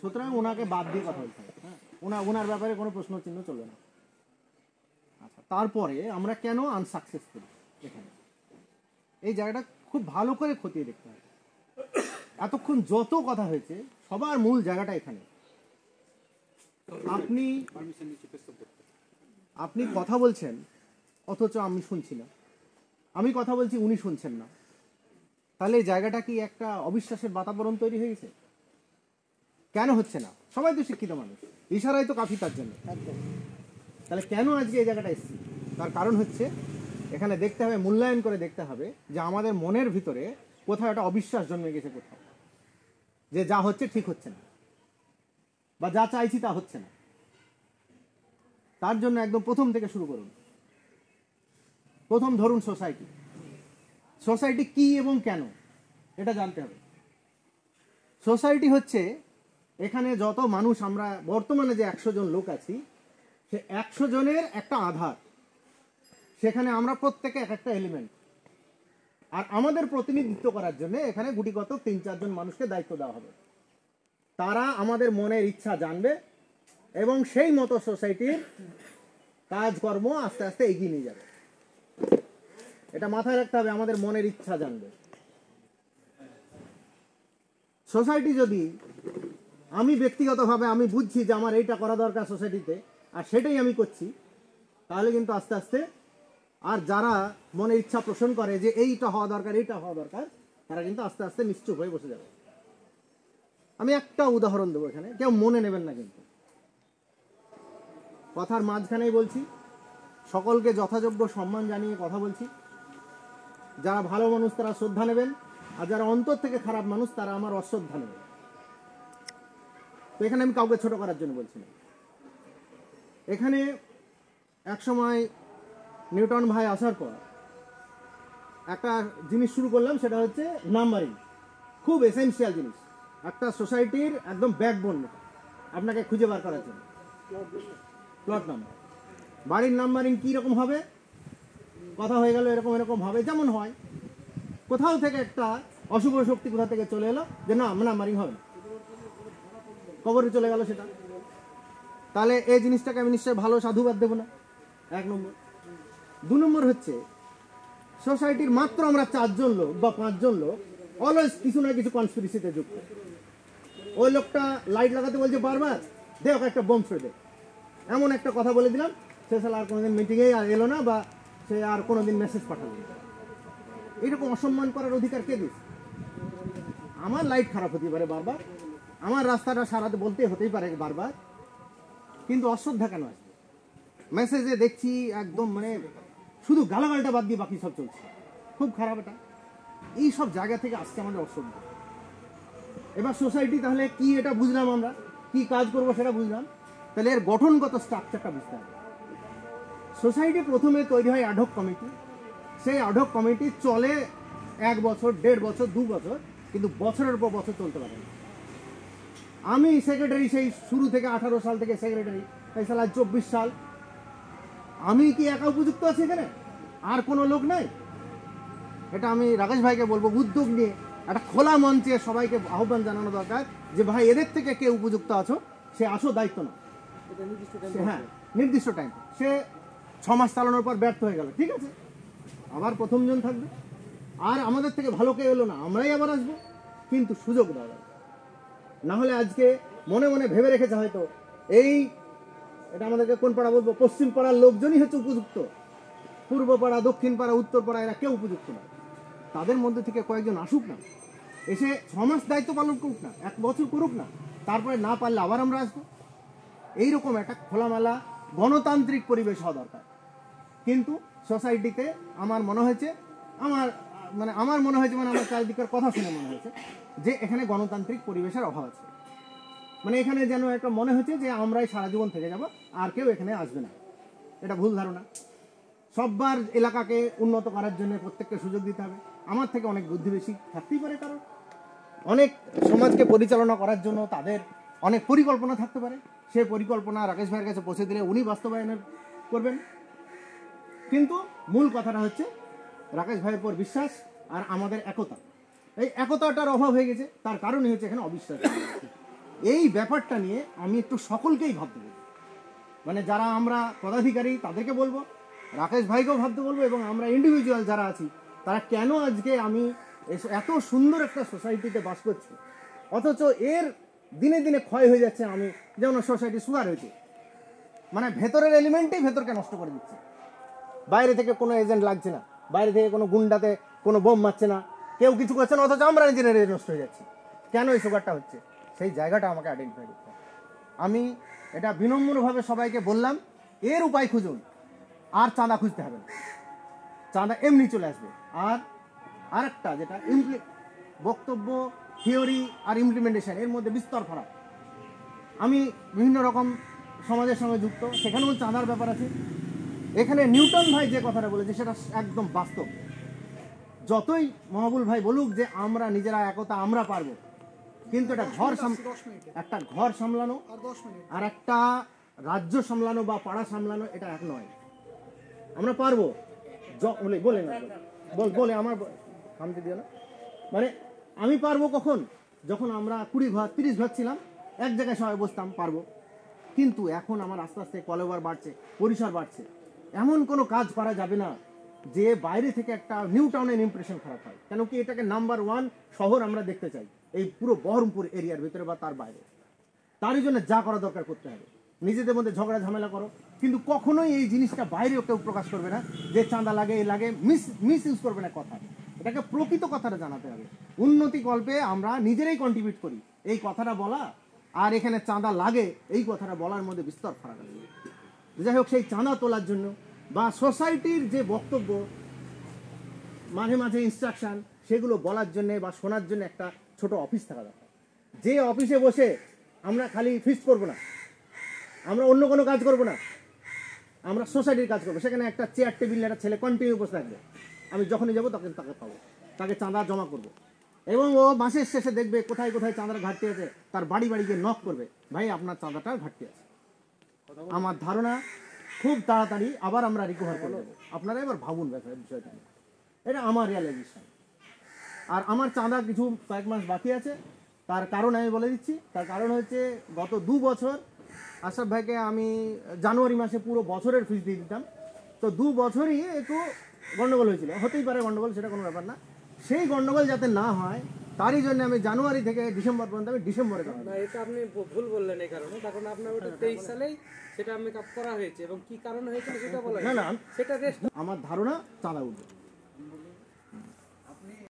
সুতরাং ওনাকে বাদ দিয়ে কথা বলতে হবে। হ্যাঁ, ওনার ব্যাপারে কোনো প্রশ্ন চিহ্ন চলবে না। আচ্ছা, তারপরে আমরা কেন আনসাকসেসফুল এখানে, এই জায়গাটা খুব ভালো করে খতিয়ে দেখতে হবে। এতক্ষণ যত কথা হয়েছে সবার মূল জায়গাটা এখানে। আপনি কথা বলছেন অথচ আমি শুনছি না, আমি কথা বলছি উনি শুনছেন না, তাহলে এই জায়গাটা কি একটা অবিশ্বাসের বাতাবরণ তৈরি হয়ে গেছে? কেন হচ্ছে না? সবাই তো শিক্ষিত মানুষ, ইশারাই তো কাফি তার জন্য। তাহলে কেন আজকে এই জায়গাটা এসেছি? তার কারণ হচ্ছে এখানে দেখতে হবে, মূল্যায়ন করে দেখতে হবে যে আমাদের মনের ভিতরে কোথাও একটা অবিশ্বাস জন্মে গেছে, কোথাও যে যা হচ্ছে ঠিক হচ্ছে না, বা যা চাইছি তা হচ্ছে না। তার জন্য একদম প্রথম থেকে শুরু করুন। প্রথম ধরুন সোসাইটি কি এবং কেন, এটা জানতে হবে। সোসাইটি হচ্ছে এখানে যত মানুষ, আমরা বর্তমানে যে 100 জন লোক আছি, সে 100 জনের একটা আধার। সেখানে আমরা প্রত্যেকে এক একটা এলিমেন্ট, আর আমাদের প্রতিনিধিত্ব করার জন্য এখানে গুটিগত 3-4 জন মানুষকে দায়িত্ব দেওয়া হবে। তারা আমাদের মনের ইচ্ছা জানবে এবং সেই মতো সোসাইটির কাজকর্ম আস্তে আস্তে এগিয়ে নিয়ে যাবে। এটা মাথায় রাখতে হবে, আমাদের মনের ইচ্ছা জানবে। সোসাইটি যদি, আমি ব্যক্তিগতভাবে আমি বুঝছি যে আমার এইটা করা দরকার সোসাইটিতে, আর সেটাই আমি করছি, তাহলে কিন্তু আস্তে আস্তে আর যারা মনের ইচ্ছা পোষণ করে যে এইটা হওয়া দরকার, এইটা হওয়া দরকার, তারা কিন্তু আস্তে আস্তে নিশ্চুপ হয়ে বসে যাবে। আমি একটা উদাহরণ দেবো, এখানে কেউ মনে নেবেন না, কিন্তু কথার মাঝখানেই বলছি, সকলকে যথাযোগ্য সম্মান জানিয়ে কথা বলছি। যারা ভালো মানুষ তারা শ্রদ্ধা নেবেন, আর যারা অন্তর থেকে খারাপ মানুষ তারা আমার অশ্রদ্ধা নেবেন। তো এখানে আমি কাউকে ছোট করার জন্য বলছি না। এখানে এক সময় নিউটন ভাই আসার পর একটা জিনিস শুরু করলাম, সেটা হচ্ছে নাম্বারিং। খুব এসেনশিয়াল জিনিস একটা সোসাইটির, একদম ব্যাকবোন আপনাকে খুঁজে বার করার জন্য। প্লট নাম্বার, বাড়ির নাম্বারিং কী রকম হবে, কথা হয়ে গেল এরকম এরকম হবে, যেমন হয় কোথাও থেকে একটা অশুভ শক্তি কোথা থেকে চলে এলো যে না নাম্বারিং হবে না, কবরে চলে গেল সেটা। তাহলে এই জিনিসটাকে আমি নিশ্চয়ই ভালো সাধুবাদ দেবো না, 1 নম্বর। 2 নম্বর হচ্ছে সোসাইটির মাত্র আমরা 4 জন লোক বা 5 জন লোক অলওয়েজ কিছু না কিছু কনস্পিরেসিতে যুক্ত। ওই লোকটা লাইট লাগাতে বলছে বারবার, দে ওকে একটা বোম ছুড়ে দে, এমন একটা কথা বলে দিলাম, সে সালা আর কোনোদিন মিটিংয়ে আর এলো না, বা সে আর কোনোদিন মেসেজ পাঠালো না। এইরকম অসম্মান করার অধিকার কে দিচ্ছে? আমার লাইট খারাপ হতে পারে বারবার, আমার রাস্তাটা সারাতে বলতে হতেই পারে বারবার, কিন্তু অশ্রদ্ধা কেন আসবে? মেসেজে দেখছি একদম মানে শুধু গালাগালটা বাদ দিয়ে বাকি সব চলছে, খুব খারাপ। এটা এই সব জায়গা থেকে আসছে আমাদের অশ্রদ্ধা। এবার সোসাইটি তাহলে কি, এটা বুঝলাম, আমরা কি কাজ করবো সেটা বুঝলাম, তাহলে এর গঠনগত স্ট্রাকচারটা বুঝতে হবে। সোসাইটি প্রথমে তৈরি হয় অ্যাডহক কমিটি, সেই অ্যাডহক কমিটি চলে 1 বছর, 1.5 বছর, 2 বছর, কিন্তু বছরের পর বছর চলতে পারে না। আমি সেক্রেটারি সেই শুরু থেকে 18 সাল থেকে সেক্রেটারি, এই সাল 24 সাল, আমি কি একা উপযুক্ত আছি এখানে? আর কোনো লোক নাই? এটা আমি রাকেশ ভাইকে বলবো, উদ্যোগ নিয়ে একটা খোলা মঞ্চে সবাইকে আহ্বান জানানো দরকার যে ভাই এদের থেকে কে উপযুক্ত আছো, সে আসো, দায়িত্ব না। হ্যাঁ, নির্দিষ্ট টাইম। সে 6 মাস চালানোর পর ব্যর্থ হয়ে গেল, ঠিক আছে, আবার প্রথম জন থাকবে। আর আমাদের থেকে ভালো কেউ এলো না, আমরাই আবার আসবো, কিন্তু সুযোগ দেওয়া যাবে না। হলে আজকে মনে মনে ভেবে রেখেছে হয়তো এই, এটা আমাদেরকে কোন পাড়া বলবো, পশ্চিম পাড়ার লোকজনই হচ্ছে উপযুক্ত, পূর্ব পাড়া, দক্ষিণ পাড়া, উত্তর পাড়া এরা কেউ উপযুক্ত না। তাদের মধ্যে থেকে কয়েকজন আসুক না, এসে 6 মাস দায়িত্ব পালন করুক না, 1 বছর করুক না, তারপরে না পারলে আবার আমরা আসবো। এইরকম একটা খোলামেলা গণতান্ত্রিক পরিবেশ হওয়া দরকার। কিন্তু সোসাইটিতে আমার মনে হয়েছে, আমার মনে হয়েছে, মানে আমার চারিদিকের কথা শুনে মনে হয়েছে যে এখানে গণতান্ত্রিক পরিবেশের অভাব আছে। মানে এখানে যেন একটা মনে হচ্ছে যে আমরাই সারা জীবন থেকে যাব, আর কেউ এখানে আসবে না। এটা ভুল ধারণা। সববার এলাকাকে উন্নত করার জন্য প্রত্যেককে সুযোগ দিতে হবে। আমার থেকে অনেক বুদ্ধি বেশি থাকতেই পারে, কারণ অনেক সমাজকে পরিচালনা করার জন্য তাদের অনেক পরিকল্পনা থাকতে পারে। সেই পরিকল্পনা রাকেশ ভাইয়ের কাছে পৌঁছে দিলে উনি বাস্তবায়ন করবেন। কিন্তু মূল কথাটা হচ্ছে রাকেশ ভাইয়ের উপর বিশ্বাস আর আমাদের একতা। এই একতাটার অভাব হয়ে গেছে, তার কারণই হচ্ছে এখানে অবিশ্বাস। এই ব্যাপারটা নিয়ে আমি একটু সকলকেই ভাবতে বলবো, মানে যারা আমরা পদাধিকারী তাদেরকে বলবো, রাকেশ ভাইকেও ভাবতে বলবো, এবং আমরা ইন্ডিভিজুয়াল যারা আছি তারা কেন আজকে আমি এত সুন্দর একটা সোসাইটিতে বাস করছি অথচ এর দিনে দিনে ক্ষয় হয়ে যাচ্ছে। আমি যেমন সোসাইটি সুগার হয়েছে, মানে ভেতরের এলিমেন্টেই ভেতরকে নষ্ট করে দিচ্ছে। বাইরে থেকে কোনো এজেন্ট লাগছে না, বাইরে থেকে কোনো গুন্ডাতে কোনো বোম মারছে না, কেউ কিছু করছে না, অথচ আমরা নিজেরাই নষ্ট হয়ে যাচ্ছি। কেন এই সুগারটা হচ্ছে সেই জায়গাটা আমাকে আইডেন্টিফাই করতে হবে। আমি এটা বিনম্রভাবে সবাইকে বললাম, এর উপায় খুঁজুন, আর চাঁদা খুঁজতে হবে না, চাঁদা এমনি চলে আসবে। আর আরেকটা যেটা বক্তব্য, থিওরি আর ইমপ্লিমেন্টেশন, এর মধ্যে বিস্তর ফারাক। আমি বিভিন্ন রকম সমাজের সঙ্গে যুক্ত, সেখানেও চাঁদার ব্যাপার আছে। এখানে নিউটন ভাই যে কথাটা বলেছে সেটা একদম বাস্তব। যতই মহাবুল ভাই বলুক যে আমরা নিজেরা একতা আমরা পারবো, কিন্তু একটা ঘর সামলানো আর একটা রাজ্য সামলানো বা পাড়া সামলানো এটা এক নয়। আমরা পারবো বলে না বলে আমার থামতে দিও না, মানে আমি পারবো কখন, যখন আমরা 20 ঘর 30 ঘর ছিলাম এক জায়গায় সবাই বসতাম, পারবো। কিন্তু এখন আমার আস্তে আস্তে কলেবর বাড়ছে, পরিসর বাড়ছে, এমন কোনো কাজ করা যাবে না যে বাইরে থেকে একটা নিউ টাউনের ইমপ্রেশন খারাপ হয়। কেন কি এটাকে নাম্বার 1 শহর আমরা দেখতে চাই এই পুরো বহরমপুর এরিয়ার ভিতরে বা তার বাইরে। তারই জন্য যা করা দরকার করতে হবে। নিজেদের মধ্যে ঝগড়া ঝামেলা করো, কিন্তু কখনোই এই জিনিসটা বাইরেও কেউ প্রকাশ করবে না যে চাঁদা লাগে এই লাগে, মিস ইউজ করবে না কথা। এটাকে প্রকৃত কথাটা জানাতে হবে। উন্নতি কল্পে আমরা নিজেরাই কন্ট্রিবিউট করি, এই কথাটা বলা আর এখানে চাঁদা লাগে এই কথাটা বলার মধ্যে বিস্তর ফারাক আছে। যাই হোক, সেই চাঁদা তোলার জন্য বা সোসাইটির যে বক্তব্য, মাঝে মাঝে ইনস্ট্রাকশন, সেগুলো বলার জন্য বা শোনার জন্য একটা ছোট অফিস থাকা দরকার। যে অফিসে বসে আমরা খালি ফিস্ট করবো না, আমরা অন্য কোনো কাজ করবো না, আমরা সোসাইটির কাজ করবো। সেখানে একটা চেয়ার টেবিল একটা ছেলে কন্টিনিউ বসে থাকবে, আমি যখনই যাবো তখন তাকে পাবো, তাকে চাঁদা জমা করবো, এবং ও মাসের শেষে দেখবে কোথায় কোথায় চাঁদার ঘাটতি আছে, তার বাড়ি বাড়ি গিয়ে নক করবে, ভাই আপনার চাঁদাটার ঘাটতি আছে। আমার ধারণা খুব তাড়াতাড়ি আবার আমরা রিকভার করে দেবো। আপনারা এবার ভাবুন বিষয়টা নিয়ে, এটা আমার রিয়ালাইজেশন। আর আমার চাঁদা কিছু কয়েক মাস বাকি আছে, তার কারণ আমি বলে দিচ্ছি। তার কারণ হচ্ছে গত 2 বছর আশরাফ ভাইকে আমি জানুয়ারি মাসে পুরো বছরের ফিস দিয়ে দিতাম, তো 2 বছরই একটু গন্ডগোল হয়েছিল, হতেই পারে গন্ডগোল, সেটা কোনো ব্যাপার না। সেই গন্ডগোল যাতে না হয় তারই জন্য আমি জানুয়ারি থেকে ডিসেম্বর পর্যন্ত আমি ডিসেম্বরে না, এটা আপনি ভুল বললেন এই কারণে, কারণ আপনার ওটা 23 সালেই সেটা মেকআপ করা হয়েছে এবং কি কারণে হয়েছিল সেটা বলা না না সেটা আমার ধারণা চাঁদা উঠবে।